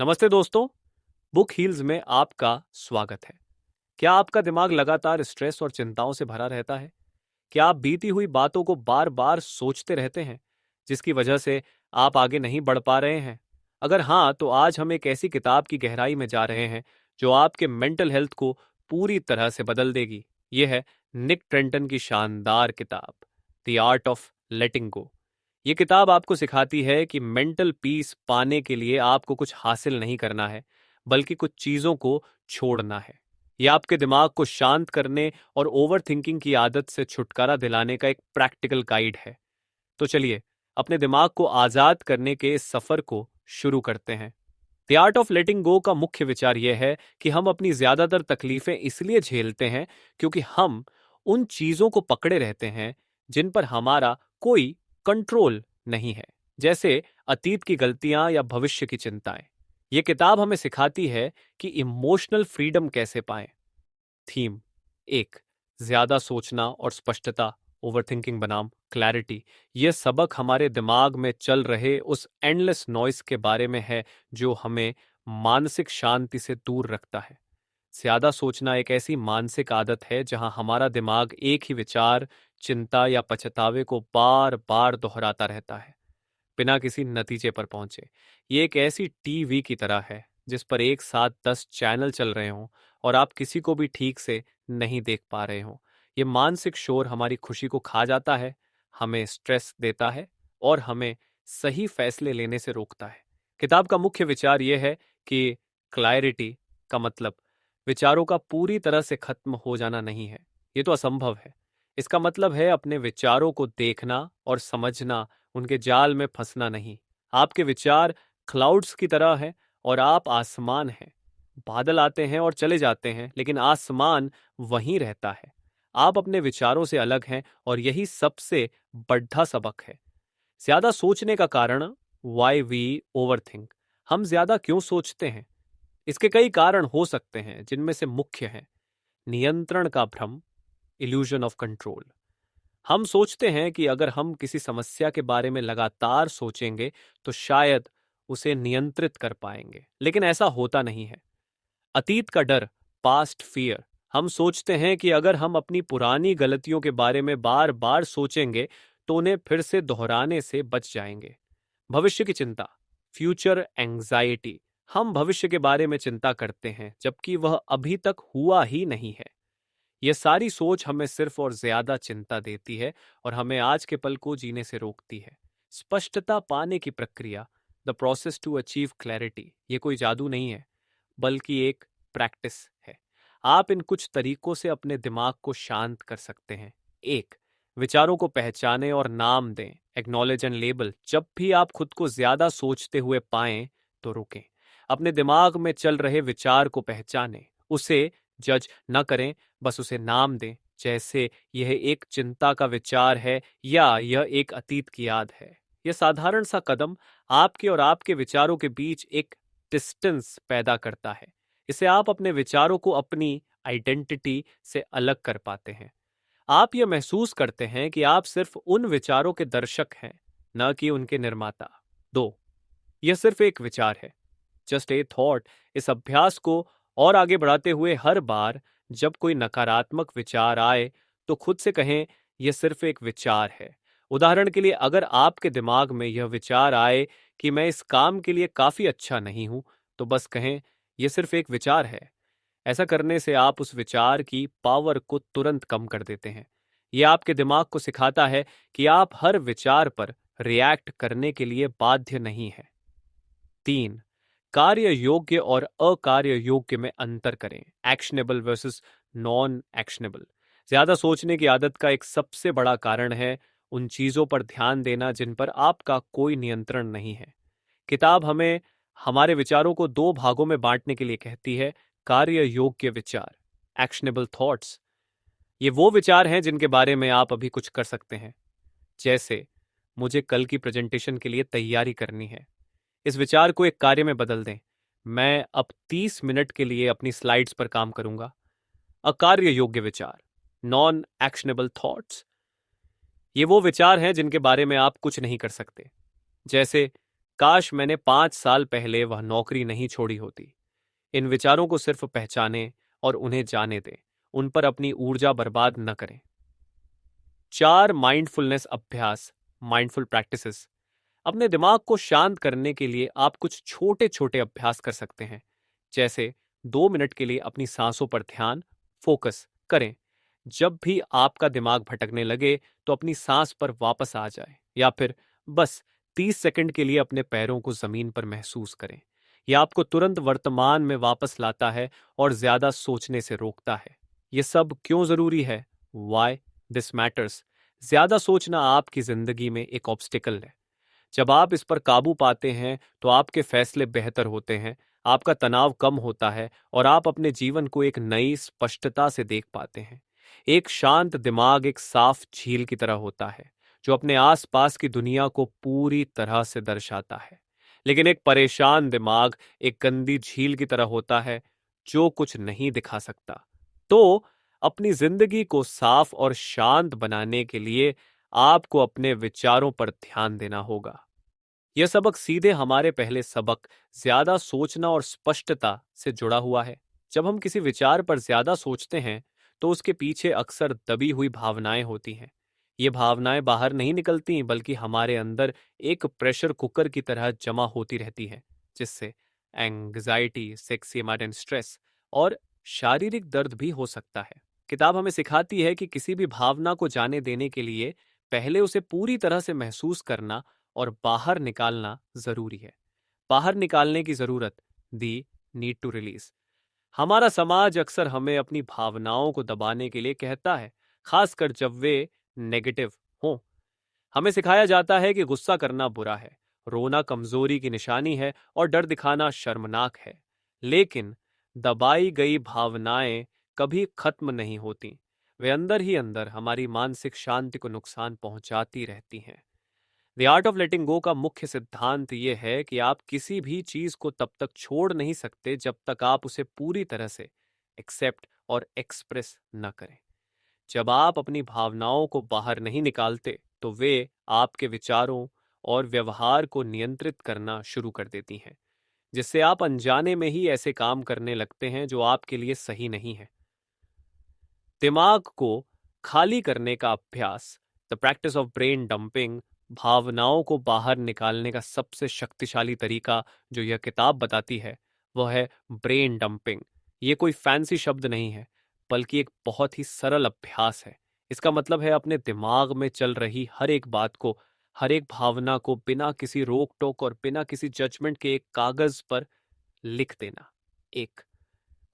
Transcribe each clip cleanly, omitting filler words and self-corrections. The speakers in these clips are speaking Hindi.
नमस्ते दोस्तों। बुक हील्स में आपका स्वागत है। क्या आपका दिमाग लगातार स्ट्रेस और चिंताओं से भरा रहता है? क्या आप बीती हुई बातों को बार बार सोचते रहते हैं, जिसकी वजह से आप आगे नहीं बढ़ पा रहे हैं? अगर हाँ, तो आज हम एक ऐसी किताब की गहराई में जा रहे हैं जो आपके मेंटल हेल्थ को पूरी तरह से बदल देगी। यह है निक ट्रेंटन की शानदार किताब द आर्ट ऑफ लेटिंग गो। ये किताब आपको सिखाती है कि मेंटल पीस पाने के लिए आपको कुछ हासिल नहीं करना है, बल्कि कुछ चीजों को छोड़ना है। ये आपके दिमाग को शांत करने और ओवर थिंकिंग की आदत से छुटकारा दिलाने का एक प्रैक्टिकल गाइड है। तो चलिए, अपने दिमाग को आजाद करने के इस सफर को शुरू करते हैं। द आर्ट ऑफ लेटिंग गो का मुख्य विचार यह है कि हम अपनी ज्यादातर तकलीफें इसलिए झेलते हैं क्योंकि हम उन चीजों को पकड़े रहते हैं जिन पर हमारा कोई कंट्रोल नहीं है, जैसे अतीत की गलतियां या भविष्य की चिंताएं। यह किताब हमें सिखाती है कि इमोशनल फ्रीडम कैसे पाएं। थीम एक, ज्यादा सोचना और स्पष्टता, ओवरथिंकिंग बनाम क्लैरिटी। यह सबक हमारे दिमाग में चल रहे उस एंडलेस नॉइस के बारे में है जो हमें मानसिक शांति से दूर रखता है। ज्यादा सोचना एक ऐसी मानसिक आदत है जहां हमारा दिमाग एक ही विचार, चिंता या पछतावे को बार बार दोहराता रहता है, बिना किसी नतीजे पर पहुंचे। ये एक ऐसी टीवी की तरह है जिस पर एक साथ 10 चैनल चल रहे हों और आप किसी को भी ठीक से नहीं देख पा रहे हों। ये मानसिक शोर हमारी खुशी को खा जाता है, हमें स्ट्रेस देता है और हमें सही फैसले लेने से रोकता है। किताब का मुख्य विचार यह है कि क्लैरिटी का मतलब विचारों का पूरी तरह से खत्म हो जाना नहीं है। ये तो असंभव है। इसका मतलब है अपने विचारों को देखना और समझना, उनके जाल में फंसना नहीं। आपके विचार क्लाउड्स की तरह हैं और आप आसमान हैं। बादल आते हैं और चले जाते हैं, लेकिन आसमान वहीं रहता है। आप अपने विचारों से अलग हैं और यही सबसे बड़ा सबक है। ज्यादा सोचने का कारण, वाई वी ओवरथिंक। हम ज्यादा क्यों सोचते हैं? इसके कई कारण हो सकते हैं, जिनमें से मुख्य है नियंत्रण का भ्रम, इल्यूजन ऑफ कंट्रोल। हम सोचते हैं कि अगर हम किसी समस्या के बारे में लगातार सोचेंगे तो शायद उसे नियंत्रित कर पाएंगे, लेकिन ऐसा होता नहीं है। अतीत का डर, पास्ट फियर। हम सोचते हैं कि अगर हम अपनी पुरानी गलतियों के बारे में बार बार सोचेंगे तो उन्हें फिर से दोहराने से बच जाएंगे। भविष्य की चिंता, फ्यूचर एंग्जाइटी। हम भविष्य के बारे में चिंता करते हैं जबकि वह अभी तक हुआ ही नहीं है। यह सारी सोच हमें सिर्फ और ज्यादा चिंता देती है और हमें आज के पल को जीने से रोकती है। स्पष्टता पाने की प्रक्रिया, the process to achieve clarity, ये कोई जादू नहीं है, बल्कि एक प्रैक्टिस है। आप इन कुछ तरीकों से अपने दिमाग को शांत कर सकते हैं। एक, विचारों को पहचानें और नाम दें, एक्नॉलेज एंड लेबल। जब भी आप खुद को ज्यादा सोचते हुए पाएं तो रुकें। अपने दिमाग में चल रहे विचार को पहचानें, उसे जज न करें, बस उसे नाम दें, जैसे यह एक चिंता का विचार है या यह एक अतीत की याद है। यह साधारण सा कदम आपके और आपके विचारों के बीच एक डिस्टेंस पैदा करता है। इसे आप अपने विचारों को अपनी आइडेंटिटी से अलग कर पाते हैं। आप यह महसूस करते हैं कि आप सिर्फ उन विचारों के दर्शक हैं, न कि उनके निर्माता। दो, यह सिर्फ एक विचार है, जस्ट ए थॉट। इस अभ्यास को और आगे बढ़ाते हुए हर बार जब कोई नकारात्मक विचार आए तो खुद से कहें, यह सिर्फ एक विचार है। उदाहरण के लिए, अगर आपके दिमाग में यह विचार आए कि मैं इस काम के लिए काफी अच्छा नहीं हूं, तो बस कहें, यह सिर्फ एक विचार है। ऐसा करने से आप उस विचार की पावर को तुरंत कम कर देते हैं। यह आपके दिमाग को सिखाता है कि आप हर विचार पर रिएक्ट करने के लिए बाध्य नहीं हैं। तीन, कार्य योग्य और अकार्य योग्य में अंतर करें, एक्शनेबल वर्सेस नॉन एक्शनेबल। ज्यादा सोचने की आदत का एक सबसे बड़ा कारण है उन चीजों पर ध्यान देना जिन पर आपका कोई नियंत्रण नहीं है। किताब हमें हमारे विचारों को दो भागों में बांटने के लिए कहती है। कार्य योग्य विचार, एक्शनेबल थॉट्स, ये वो विचार हैं जिनके बारे में आप अभी कुछ कर सकते हैं, जैसे मुझे कल की प्रेजेंटेशन के लिए तैयारी करनी है। इस विचार को एक कार्य में बदल दें, मैं अब 30 मिनट के लिए अपनी स्लाइड्स पर काम करूंगा। अकार्य योग्य विचार, नॉन एक्शनेबल थॉट्स, ये वो विचार हैं जिनके बारे में आप कुछ नहीं कर सकते, जैसे काश मैंने 5 साल पहले वह नौकरी नहीं छोड़ी होती। इन विचारों को सिर्फ पहचानें और उन्हें जाने दें। उन पर अपनी ऊर्जा बर्बाद न करें। 4 माइंडफुलनेस अभ्यास, माइंडफुल प्रैक्टिसेस। अपने दिमाग को शांत करने के लिए आप कुछ छोटे छोटे अभ्यास कर सकते हैं, जैसे 2 मिनट के लिए अपनी सांसों पर ध्यान फोकस करें। जब भी आपका दिमाग भटकने लगे तो अपनी सांस पर वापस आ जाए, या फिर बस 30 सेकंड के लिए अपने पैरों को जमीन पर महसूस करें। यह आपको तुरंत वर्तमान में वापस लाता है और ज्यादा सोचने से रोकता है। यह सब क्यों जरूरी है? Why this matters. ज्यादा सोचना आपकी जिंदगी में एक ऑब्स्टिकल है। जब आप इस पर काबू पाते हैं तो आपके फैसले बेहतर होते हैं, आपका तनाव कम होता है और आप अपने जीवन को एक नई स्पष्टता से देख पाते हैं। एक शांत दिमाग एक साफ झील की तरह होता है, जो अपने आसपास की दुनिया को पूरी तरह से दर्शाता है। लेकिन एक परेशान दिमाग एक गंदी झील की तरह होता है, जो कुछ नहीं दिखा सकता। तो अपनी जिंदगी को साफ और शांत बनाने के लिए आपको अपने विचारों पर ध्यान देना होगा। यह सबक सीधे हमारे पहले सबक ज्यादा सोचना और स्पष्टता से जुड़ा हुआ है। जब हम किसी विचार पर ज्यादा सोचते हैं तो उसके पीछे अक्सर दबी हुई भावनाएं होती हैं। ये भावनाएं बाहर नहीं निकलती, बल्कि हमारे अंदर एक प्रेशर कुकर की तरह जमा होती रहती हैं, जिससे एंग्जाइटी, सेक्सीमाइड स्ट्रेस और शारीरिक दर्द भी हो सकता है। किताब हमें सिखाती है कि किसी भी भावना को जाने देने के लिए पहले उसे पूरी तरह से महसूस करना और बाहर निकालना जरूरी है। बाहर निकालने की जरूरत, दी नीड टू रिलीज। हमारा समाज अक्सर हमें अपनी भावनाओं को दबाने के लिए कहता है, खासकर जब वे नेगेटिव हों। हमें सिखाया जाता है कि गुस्सा करना बुरा है, रोना कमजोरी की निशानी है और डर दिखाना शर्मनाक है। लेकिन दबाई गई भावनाएं कभी खत्म नहीं होती। वे अंदर ही अंदर हमारी मानसिक शांति को नुकसान पहुंचाती रहती हैं। द आर्ट ऑफ लेटिंग गो का मुख्य सिद्धांत यह है कि आप किसी भी चीज को तब तक छोड़ नहीं सकते जब तक आप उसे पूरी तरह से एक्सेप्ट और एक्सप्रेस न करें। जब आप अपनी भावनाओं को बाहर नहीं निकालते तो वे आपके विचारों और व्यवहार को नियंत्रित करना शुरू कर देती हैं, जिससे आप अनजाने में ही ऐसे काम करने लगते हैं जो आपके लिए सही नहीं है। दिमाग को खाली करने का अभ्यास, the practice of brain dumping, भावनाओं को बाहर निकालने का सबसे शक्तिशाली तरीका जो यह किताब बताती है वह है ब्रेन डंपिंग। ये कोई फैंसी शब्द नहीं है, बल्कि एक बहुत ही सरल अभ्यास है। इसका मतलब है अपने दिमाग में चल रही हर एक बात को, हर एक भावना को बिना किसी रोक टोक और बिना किसी जजमेंट के एक कागज पर लिख देना। एक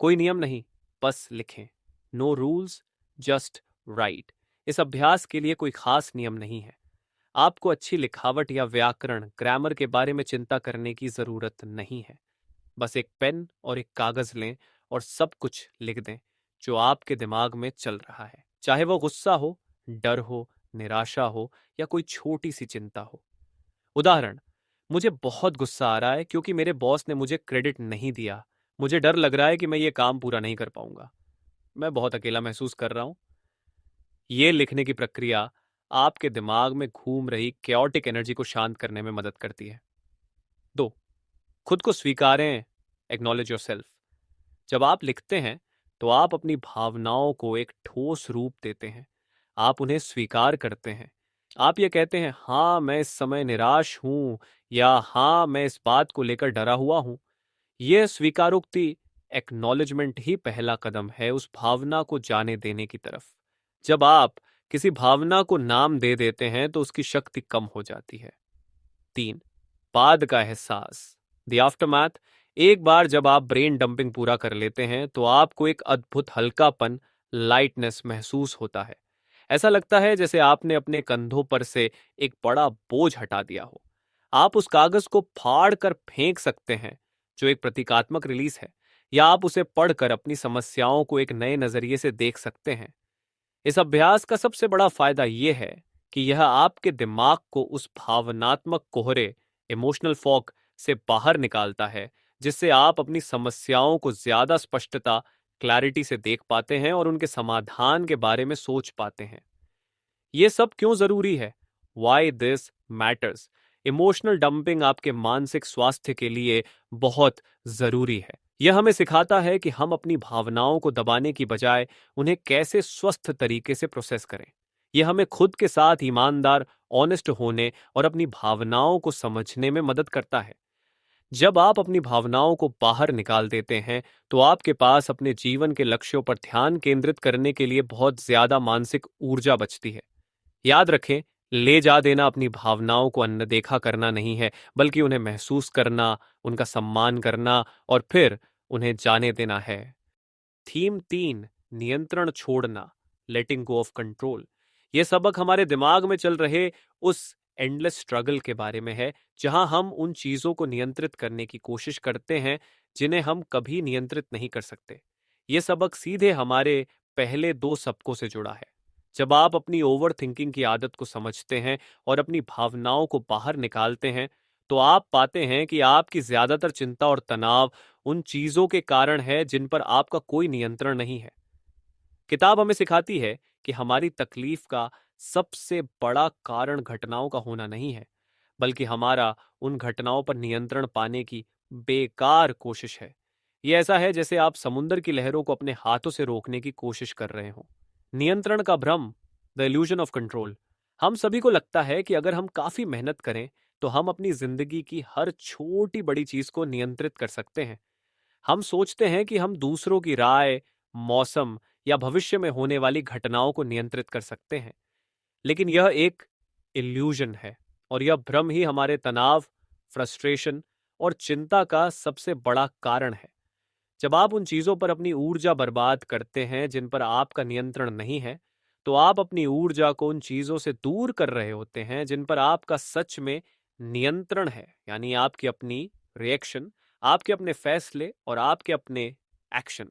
कोई नियम नहीं, बस लिखें। No rules, just write. इस अभ्यास के लिए कोई खास नियम नहीं है। आपको अच्छी लिखावट या व्याकरण, ग्रामर के बारे में चिंता करने की जरूरत नहीं है। बस एक पेन और एक कागज लें और सब कुछ लिख दें जो आपके दिमाग में चल रहा है, चाहे वो गुस्सा हो, डर हो, निराशा हो या कोई छोटी सी चिंता हो। उदाहरण, मुझे बहुत गुस्सा आ रहा है क्योंकि मेरे बॉस ने मुझे क्रेडिट नहीं दिया। मुझे डर लग रहा है कि मैं ये काम पूरा नहीं कर पाऊंगा। मैं बहुत अकेला महसूस कर रहा हूं। ये लिखने की प्रक्रिया आपके दिमाग में घूम रही कैओटिक एनर्जी को शांत करने में मदद करती है। 2. खुद को स्वीकारें, एक्नॉलेज योरसेल्फ। जब आप लिखते हैं तो आप अपनी भावनाओं को एक ठोस रूप देते हैं। आप उन्हें स्वीकार करते हैं। आप ये कहते हैं, हाँ मैं इस समय निराश हूं, या हाँ मैं इस बात को लेकर डरा हुआ हूं। यह स्वीकारोक्ति, एक्नॉलेजमेंट ही पहला कदम है उस भावना को जाने देने की तरफ। जब आप किसी भावना को नाम दे देते हैं तो उसकी शक्ति कम हो जाती है। 3. बाद का एहसास, द आफ्टरमैथ। एक बार जब आप ब्रेन डंपिंग पूरा कर लेते हैं तो आपको एक अद्भुत हल्कापन, लाइटनेस महसूस होता है। ऐसा लगता है जैसे आपने अपने कंधों पर से एक बड़ा बोझ हटा दिया हो। आप उस कागज को फाड़ कर फेंक सकते हैं, जो एक प्रतीकात्मक रिलीज है, या आप उसे पढ़कर अपनी समस्याओं को एक नए नजरिए से देख सकते हैं। इस अभ्यास का सबसे बड़ा फायदा यह है कि यह आपके दिमाग को उस भावनात्मक कोहरे, इमोशनल फॉग से बाहर निकालता है, जिससे आप अपनी समस्याओं को ज्यादा स्पष्टता, क्लैरिटी से देख पाते हैं और उनके समाधान के बारे में सोच पाते हैं। यह सब क्यों जरूरी है? Why this matters? Emotional dumping आपके मानसिक स्वास्थ्य के लिए बहुत जरूरी है। यह हमें सिखाता है कि हम अपनी भावनाओं को दबाने की बजाय उन्हें कैसे स्वस्थ तरीके से प्रोसेस करें। यह हमें खुद के साथ ईमानदार, ऑनेस्ट होने और अपनी भावनाओं को समझने में मदद करता है। जब आप अपनी भावनाओं को बाहर निकाल देते हैं, तो आपके पास अपने जीवन के लक्ष्यों पर ध्यान केंद्रित करने के लिए बहुत ज्यादा मानसिक ऊर्जा बचती है। याद रखें, ले जा देना अपनी भावनाओं को अनदेखा करना नहीं है, बल्कि उन्हें महसूस करना, उनका सम्मान करना और फिर उन्हें जाने देना है। थीम 3, नियंत्रण छोड़ना, लेटिंग गो ऑफ कंट्रोल। यह सबक हमारे दिमाग में चल रहे उस एंडलेस स्ट्रगल के बारे में है, जहां हम उन चीजों को नियंत्रित करने की कोशिश करते हैं जिन्हें हम कभी नियंत्रित नहीं कर सकते। यह सबक सीधे हमारे पहले 2 सबकों से जुड़ा है। जब आप अपनी ओवर थिंकिंग की आदत को समझते हैं और अपनी भावनाओं को बाहर निकालते हैं, तो आप पाते हैं कि आपकी ज्यादातर चिंता और तनाव उन चीजों के कारण है जिन पर आपका कोई नियंत्रण नहीं है। किताब हमें सिखाती है कि हमारी तकलीफ का सबसे बड़ा कारण घटनाओं का होना नहीं है, बल्कि हमारा उन घटनाओं पर नियंत्रण पाने की बेकार कोशिश है। यह ऐसा है जैसे आप समुद्र की लहरों को अपने हाथों से रोकने की कोशिश कर रहे हो। नियंत्रण का भ्रम, द इल्यूजन ऑफ कंट्रोल। हम सभी को लगता है कि अगर हम काफी मेहनत करें तो हम अपनी जिंदगी की हर छोटी बड़ी चीज को नियंत्रित कर सकते हैं। हम सोचते हैं कि हम दूसरों की राय, मौसम या भविष्य में होने वाली घटनाओं को नियंत्रित कर सकते हैं, लेकिन यह एक इल्यूजन है और यह भ्रम ही हमारे तनाव, फ्रस्ट्रेशन और चिंता का सबसे बड़ा कारण है। जब आप उन चीजों पर अपनी ऊर्जा बर्बाद करते हैं जिन पर आपका नियंत्रण नहीं है, तो आप अपनी ऊर्जा को उन चीजों से दूर कर रहे होते हैं जिन पर आपका सच में नियंत्रण है, यानी आपकी अपनी रिएक्शन, आपके अपने फैसले और आपके अपने एक्शन।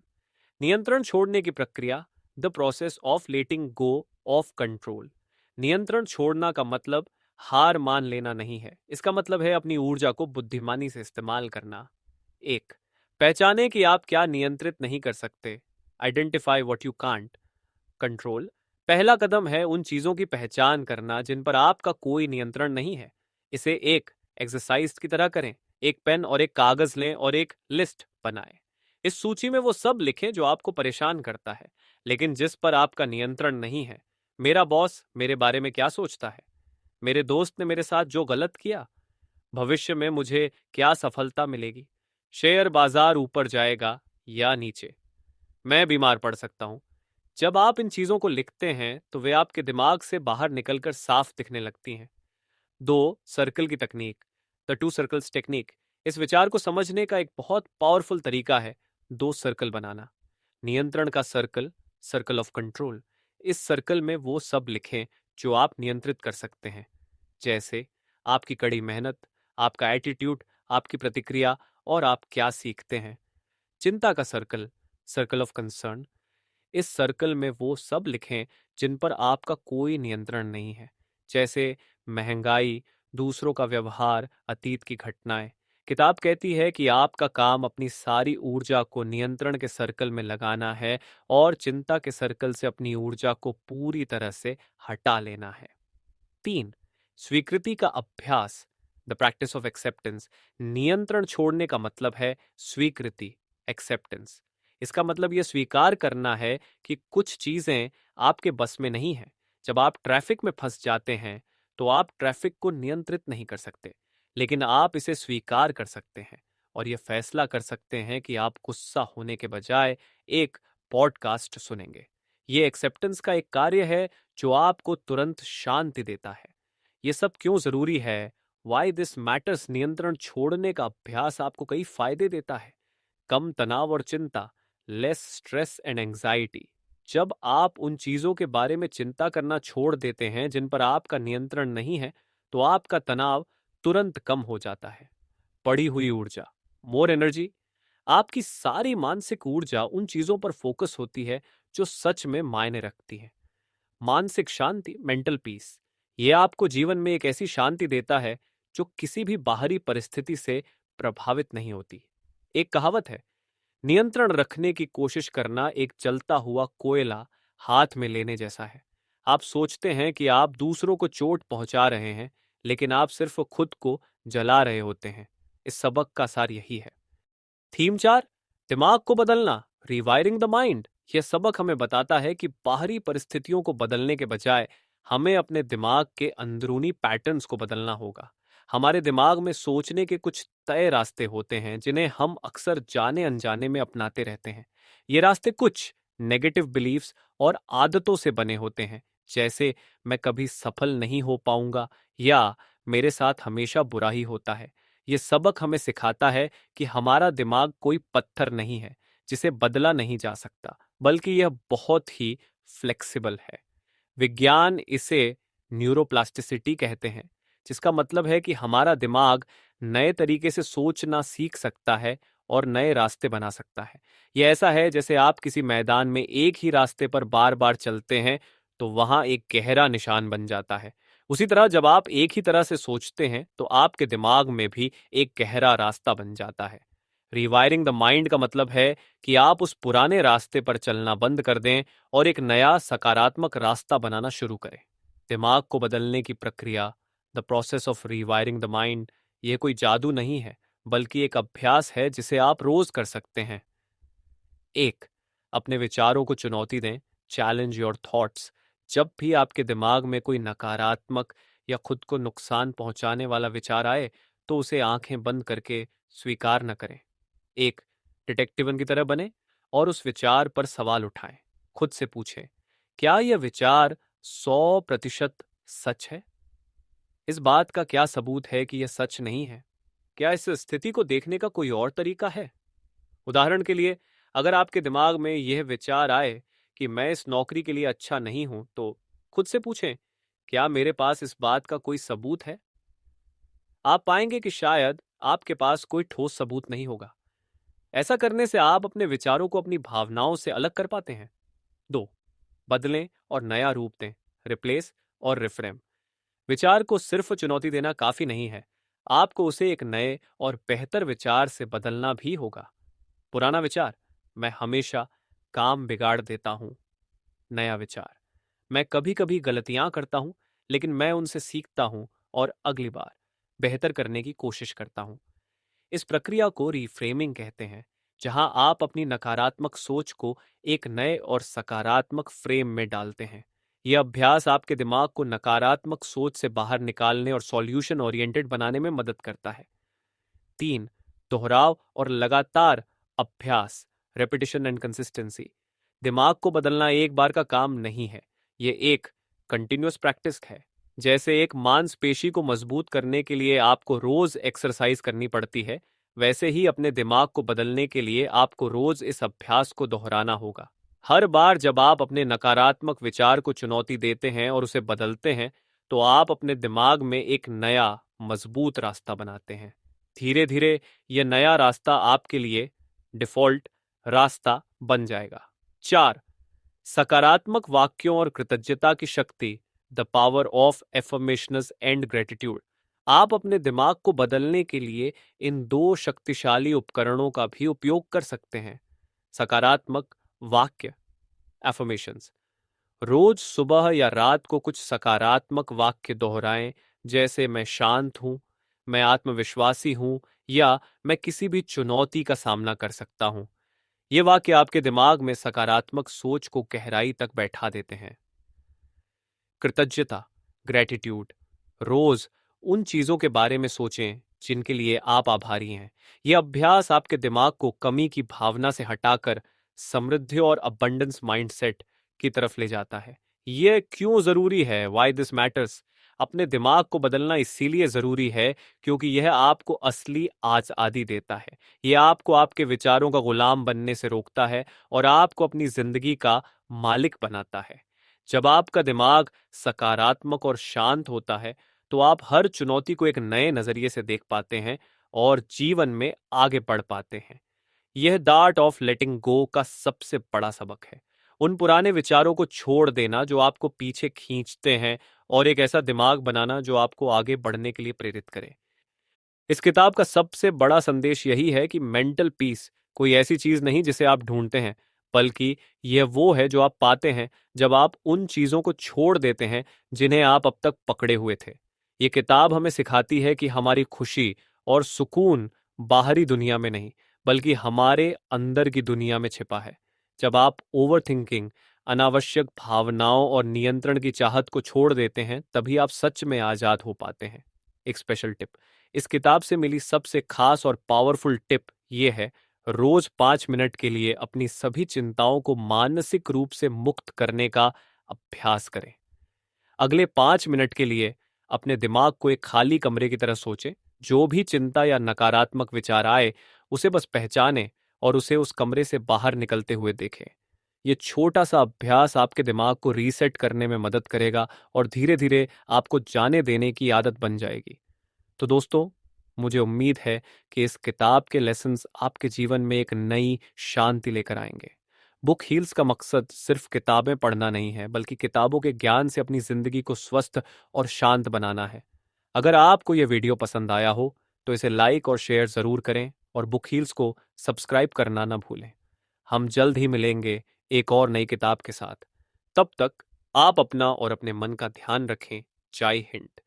नियंत्रण छोड़ने की प्रक्रिया, the process of letting go of control. नियंत्रण छोड़ना का मतलब हार मान लेना नहीं है। इसका मतलब है अपनी ऊर्जा को बुद्धिमानी से इस्तेमाल करना। 1, पहचाने कि आप क्या नियंत्रित नहीं कर सकते। Identify what you can't control. पहला कदम है उन चीजों की पहचान करना जिन पर आपका कोई नियंत्रण नहीं है। इसे एक एक्सरसाइज की तरह करें। एक पेन और एक कागज लें और एक लिस्ट बनाएं। इस सूची में वो सब लिखें जो आपको परेशान करता है, लेकिन जिस पर आपका नियंत्रण नहीं है। मेरा बॉस मेरे बारे में क्या सोचता है, मेरे दोस्त ने मेरे साथ जो गलत किया, भविष्य में मुझे क्या सफलता मिलेगी, शेयर बाजार ऊपर जाएगा या नीचे, मैं बीमार पड़ सकता हूं। जब आप इन चीजों को लिखते हैं तो वे आपके दिमाग से बाहर निकलकर साफ दिखने लगती हैं। 2 सर्कल की तकनीक, द 2 सर्कल्स टेक्निक। इस विचार को समझने का एक बहुत पावरफुल तरीका है 2 सर्कल बनाना। नियंत्रण का सर्कल, सर्कल ऑफ कंट्रोल। इस सर्कल में वो सब लिखें जो आप नियंत्रित कर सकते हैं, जैसे आपकी कड़ी मेहनत, आपका एटीट्यूड, आपकी प्रतिक्रिया और आप क्या सीखते हैं। चिंता का सर्कल, सर्कल ऑफ कंसर्न। इस सर्कल में वो सब लिखें जिन पर आपका कोई नियंत्रण नहीं है, जैसे महंगाई, दूसरों का व्यवहार, अतीत की घटनाएं। किताब कहती है कि आपका काम अपनी सारी ऊर्जा को नियंत्रण के सर्कल में लगाना है और चिंता के सर्कल से अपनी ऊर्जा को पूरी तरह से हटा लेना है। 3, स्वीकृति का अभ्यास, द प्रैक्टिस ऑफ एक्सेप्टेंस। नियंत्रण छोड़ने का मतलब है स्वीकृति, एक्सेप्टेंस। इसका मतलब यह स्वीकार करना है कि कुछ चीजें आपके बस में नहीं है। जब आप ट्रैफिक में फंस जाते हैं, तो आप ट्रैफिक को नियंत्रित नहीं कर सकते, लेकिन आप इसे स्वीकार कर सकते हैं और यह फैसला कर सकते हैं कि आप गुस्सा होने के बजाय एक पॉडकास्ट सुनेंगे। ये एक्सेप्टेंस का एक कार्य है जो आपको तुरंत शांति देता है। ये सब क्यों जरूरी है? Why this matters? नियंत्रण छोड़ने का अभ्यास आपको कई फायदे देता है। कम तनाव और चिंता, लेस स्ट्रेस एंड एंजाइटी। जब आप उन चीजों के बारे में चिंता करना छोड़ देते हैं जिन पर आपका नियंत्रण नहीं है, तो आपका तनाव तुरंत कम हो जाता है। बढ़ी हुई ऊर्जा, मोर एनर्जी। आपकी सारी मानसिक ऊर्जा उन चीजों पर फोकस होती है जो सच में मायने रखती हैं। मानसिक शांति, मेंटल पीस। यह आपको जीवन में एक ऐसी शांति देता है जो किसी भी बाहरी परिस्थिति से प्रभावित नहीं होती। एक कहावत है, नियंत्रण रखने की कोशिश करना एक जलता हुआ कोयला हाथ में लेने जैसा है। आप सोचते हैं कि आप दूसरों को चोट पहुंचा रहे हैं, लेकिन आप सिर्फ खुद को जला रहे होते हैं। इस सबक का सार यही है। थीम 4, दिमाग को बदलना, रिवायरिंग द माइंड। यह सबक हमें बताता है कि बाहरी परिस्थितियों को बदलने के बजाय हमें अपने दिमाग के अंदरूनी पैटर्न्स को बदलना होगा। हमारे दिमाग में सोचने के कुछ तय रास्ते होते हैं जिन्हें हम अक्सर जाने अनजाने में अपनाते रहते हैं। ये रास्ते कुछ नेगेटिव बिलीफ्स और आदतों से बने होते हैं, जैसे मैं कभी सफल नहीं हो पाऊंगा या मेरे साथ हमेशा बुरा ही होता है। ये सबक हमें सिखाता है कि हमारा दिमाग कोई पत्थर नहीं है जिसे बदला नहीं जा सकता, बल्कि यह बहुत ही फ्लेक्सिबल है। विज्ञान इसे न्यूरोप्लास्टिसिटी कहते हैं, जिसका मतलब है कि हमारा दिमाग नए तरीके से सोचना सीख सकता है और नए रास्ते बना सकता है। यह ऐसा है जैसे आप किसी मैदान में एक ही रास्ते पर बार बार चलते हैं तो वहां एक गहरा निशान बन जाता है। उसी तरह जब आप एक ही तरह से सोचते हैं तो आपके दिमाग में भी एक गहरा रास्ता बन जाता है। रिवायरिंग द माइंड का मतलब है कि आप उस पुराने रास्ते पर चलना बंद कर दें और एक नया सकारात्मक रास्ता बनाना शुरू करें। दिमाग को बदलने की प्रक्रिया, the process of rewiring the mind, यह कोई जादू नहीं है, बल्कि एक अभ्यास है जिसे आप रोज कर सकते हैं। 1, अपने विचारों को चुनौती दें, चैलेंज योर थॉट्स। जब भी आपके दिमाग में कोई नकारात्मक या खुद को नुकसान पहुंचाने वाला विचार आए, तो उसे आंखें बंद करके स्वीकार न करें। एक डिटेक्टिव की तरह बने और उस विचार पर सवाल उठाएं। खुद से पूछें, क्या यह विचार 100% सच है? इस बात का क्या सबूत है कि यह सच नहीं है? क्या इस स्थिति को देखने का कोई और तरीका है? उदाहरण के लिए, अगर आपके दिमाग में यह विचार आए कि मैं इस नौकरी के लिए अच्छा नहीं हूं, तो खुद से पूछें, क्या मेरे पास इस बात का कोई सबूत है? आप पाएंगे कि शायद आपके पास कोई ठोस सबूत नहीं होगा। ऐसा करने से आप अपने विचारों को अपनी भावनाओं से अलग कर पाते हैं। 2, बदलें और नया रूप दें, रिप्लेस और रिफ्रेम। विचार को सिर्फ चुनौती देना काफी नहीं है, आपको उसे एक नए और बेहतर विचार से बदलना भी होगा। पुराना विचार, मैं हमेशा काम बिगाड़ देता हूं। नया विचार, मैं कभी कभी गलतियां करता हूं, लेकिन मैं उनसे सीखता हूं और अगली बार बेहतर करने की कोशिश करता हूं। इस प्रक्रिया को रिफ्रेमिंग कहते हैं, जहां आप अपनी नकारात्मक सोच को एक नए और सकारात्मक फ्रेम में डालते हैं। यह अभ्यास आपके दिमाग को नकारात्मक सोच से बाहर निकालने और सॉल्यूशन ओरिएंटेड बनाने में मदद करता है। 3, दोहराव और लगातार अभ्यास, रेपिटेशन एंड कंसिस्टेंसी। दिमाग को बदलना एक बार का काम नहीं है, यह एक कंटिन्यूअस प्रैक्टिस है। जैसे एक मांसपेशी को मजबूत करने के लिए आपको रोज एक्सरसाइज करनी पड़ती है, वैसे ही अपने दिमाग को बदलने के लिए आपको रोज इस अभ्यास को दोहराना होगा। हर बार जब आप अपने नकारात्मक विचार को चुनौती देते हैं और उसे बदलते हैं, तो आप अपने दिमाग में एक नया मजबूत रास्ता बनाते हैं। धीरे धीरे यह नया रास्ता आपके लिए डिफॉल्ट रास्ता बन जाएगा। 4, सकारात्मक वाक्यों और कृतज्ञता की शक्ति, the power of affirmations and gratitude. आप अपने दिमाग को बदलने के लिए इन दो शक्तिशाली उपकरणों का भी उपयोग कर सकते हैं। सकारात्मक वाक्य, एफर्मेशंस। रोज सुबह या रात को कुछ सकारात्मक वाक्य दोहराएं, जैसे मैं शांत हूं, मैं आत्मविश्वासी हूं या मैं किसी भी चुनौती का सामना कर सकता हूं। ये वाक्य आपके दिमाग में सकारात्मक सोच को गहराई तक बैठा देते हैं। कृतज्ञता, ग्रेटिट्यूड। रोज उन चीजों के बारे में सोचें जिनके लिए आप आभारी हैं। यह अभ्यास आपके दिमाग को कमी की भावना से हटाकर समृद्धि और अबंडेंस माइंडसेट की तरफ ले जाता है। यह क्यों जरूरी है? Why this matters? अपने दिमाग को बदलना इसीलिए जरूरी है क्योंकि यह आपको असली आजादी देता है। यह आपको आपके विचारों का गुलाम बनने से रोकता है और आपको अपनी जिंदगी का मालिक बनाता है। जब आपका दिमाग सकारात्मक और शांत होता है, तो आप हर चुनौती को एक नए नजरिए से देख पाते हैं और जीवन में आगे बढ़ पाते हैं। यह द आर्ट ऑफ लेटिंग गो का सबसे बड़ा सबक है। उन पुराने विचारों को छोड़ देना जो आपको पीछे खींचते हैं और एक ऐसा दिमाग बनाना जो आपको आगे बढ़ने के लिए प्रेरित करे। इस किताब का सबसे बड़ा संदेश यही है कि मेंटल पीस कोई ऐसी चीज नहीं जिसे आप ढूंढते हैं, बल्कि यह वो है जो आप पाते हैं जब आप उन चीजों को छोड़ देते हैं जिन्हें आप अब तक पकड़े हुए थे। ये किताब हमें सिखाती है कि हमारी खुशी और सुकून बाहरी दुनिया में नहीं, बल्कि हमारे अंदर की दुनिया में छिपा है। जब आप ओवर थिंकिंग, अनावश्यक भावनाओं और नियंत्रण की चाहत को छोड़ देते हैं, तभी आप सच में आजाद हो पाते हैं। एक स्पेशल टिप, इस किताब से मिली सबसे खास और पावरफुल टिप ये है, रोज 5 मिनट के लिए अपनी सभी चिंताओं को मानसिक रूप से मुक्त करने का अभ्यास करें। अगले 5 मिनट के लिए अपने दिमाग को एक खाली कमरे की तरह सोचें। जो भी चिंता या नकारात्मक विचार आए, उसे बस पहचानें और उसे उस कमरे से बाहर निकलते हुए देखें। ये छोटा सा अभ्यास आपके दिमाग को रीसेट करने में मदद करेगा और धीरे धीरे आपको जाने देने की आदत बन जाएगी। तो दोस्तों, मुझे उम्मीद है कि इस किताब के लेसन्स आपके जीवन में एक नई शांति लेकर आएंगे। बुक हील्स का मकसद सिर्फ किताबें पढ़ना नहीं है, बल्कि किताबों के ज्ञान से अपनी जिंदगी को स्वस्थ और शांत बनाना है। अगर आपको यह वीडियो पसंद आया हो, तो इसे लाइक और शेयर जरूर करें और बुक हील्स को सब्सक्राइब करना ना भूलें। हम जल्द ही मिलेंगे एक और नई किताब के साथ। तब तक आप अपना और अपने मन का ध्यान रखें। जय हिंद।